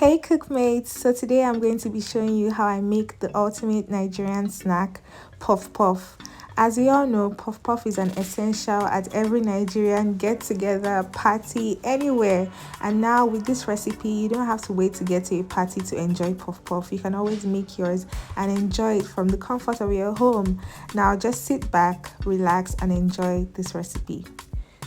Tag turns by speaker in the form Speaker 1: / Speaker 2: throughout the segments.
Speaker 1: Hey cookmates, so today I'm going to be showing you how I make the ultimate Nigerian snack, puff puff. As we all know, puff puff is an essential at every Nigerian get together, party, anywhere. And now with this recipe, you don't have to wait to get to a party to enjoy puff puff. You can always make yours and enjoy it from the comfort of your home. Now just sit back, relax and enjoy this recipe.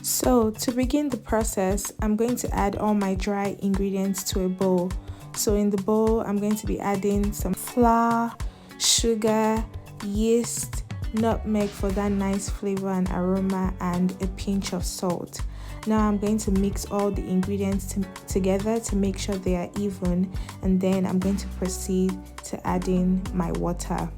Speaker 1: So to begin the process, I'm going to add all my dry ingredients to a bowl. So in the bowl, I'm going to be adding some flour, sugar, yeast, nutmeg for that nice flavor and aroma, and a pinch of salt. Now I'm going to mix all the ingredients together to make sure they are even, and then I'm going to proceed to adding my water.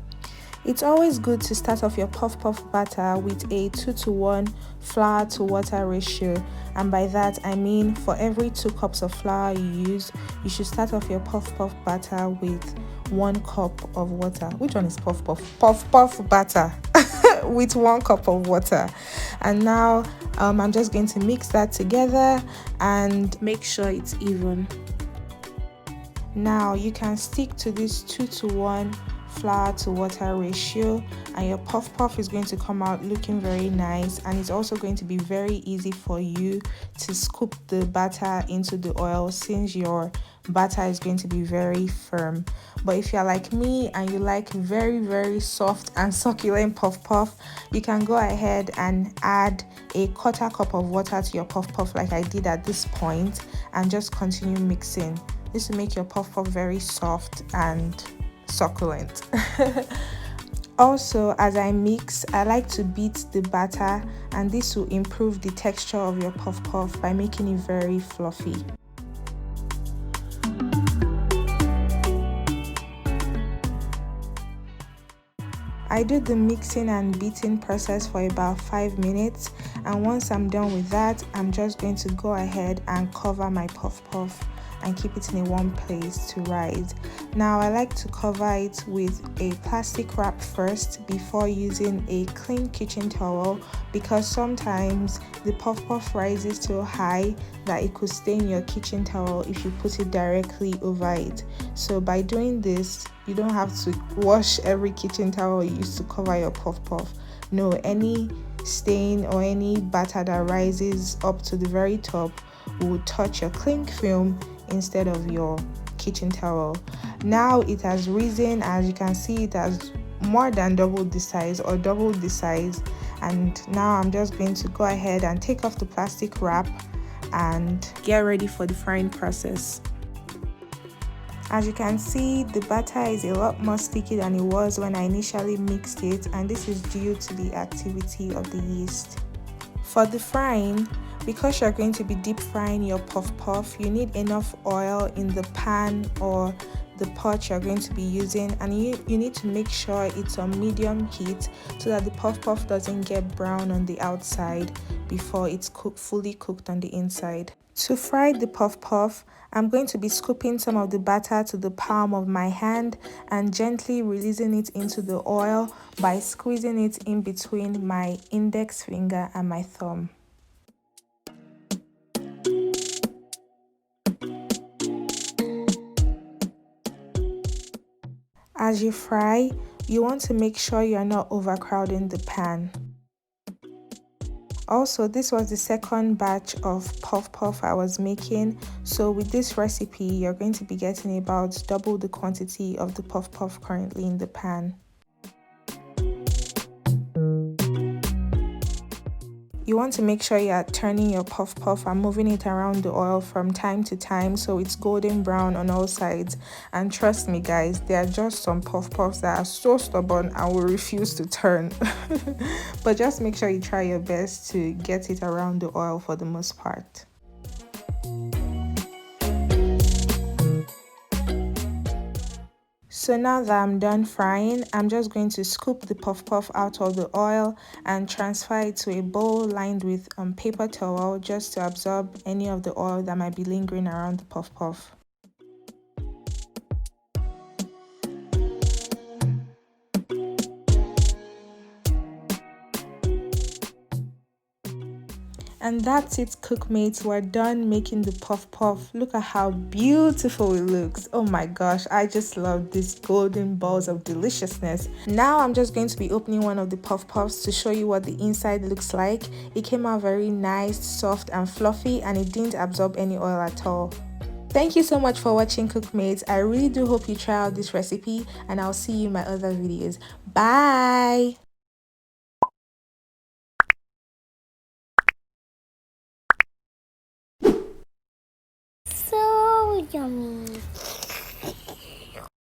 Speaker 1: It's always good to start off your puff puff batter with a 2:1 flour to water ratio, and by that I mean for every 2 cups of flour you use, you should start off your puff puff batter with 1 cup of water. Which one is puff puff? Puff puff batter with 1 cup of water. And now I'm just going to mix that together and make sure it's even. Now you can stick to this 2:1 flour to water ratio, and your puff puff is going to come out looking very nice, and it's also going to be very easy for you to scoop the batter into the oil since your batter is going to be very firm. But if you're like me and you like very soft and succulent puff puff, you can go ahead and add a 1/4 cup of water to your puff puff like I did at this point, and just continue mixing. This will make your puff puff very soft and succulent. Also, as I mix, I like to beat the batter, and this will improve the texture of your puff puff by making it very fluffy. I do the mixing and beating process for about 5 minutes, and once I'm done with that, I'm just going to go ahead and cover my puff puff and keep it in one place to rise. Now I like to cover it with a plastic wrap first before using a clean kitchen towel, because sometimes the puff puff rises so high that it could stain your kitchen towel if you put it directly over it. So by doing this, you don't have to wash every kitchen towel you use to cover your puff puff. No, any stain or any batter that rises up to the very top will touch your cling film instead of your kitchen towel. Now it has risen, as you can see, it has more than doubled the size or doubled the size, and now I'm just going to go ahead and take off the plastic wrap and get ready for the frying process. As you can see, the batter is a lot more sticky than it was when I initially mixed it, and this is due to the activity of the yeast. For the frying, because you're going to be deep frying your puff puff, you need enough oil in the pan or the pot you're going to be using, and you need to make sure it's on medium heat so that the puff puff doesn't get brown on the outside before it's fully cooked on the inside. To fry the puff puff, I'm going to be scooping some of the batter to the palm of my hand and gently releasing it into the oil by squeezing it in between my index finger and my thumb. As you fry, you want to make sure you're not overcrowding the pan. Also, this was the second batch of puff puff I was making, so with this recipe you're going to be getting about double the quantity of the puff puff currently in the pan. You want to make sure you are turning your puff puff and moving it around the oil from time to time so it's golden brown on all sides. And trust me guys, there are just some puff puffs that are so stubborn and will refuse to turn. But just make sure you try your best to get it around the oil for the most part. So now that I'm done frying, I'm just going to scoop the puff puff out of the oil and transfer it to a bowl lined with paper towel just to absorb any of the oil that might be lingering around the puff puff. And that's it, cookmates. We're done making the puff puff. Look at how beautiful it looks. Oh my gosh, I just love these golden balls of deliciousness. Now I'm just going to be opening one of the puff puffs to show you what the inside looks like. It came out very nice, soft and fluffy, and it didn't absorb any oil at all. Thank you so much for watching, cookmates. I really do hope you try out this recipe, and I'll see you in my other videos. Bye.
Speaker 2: So yummy.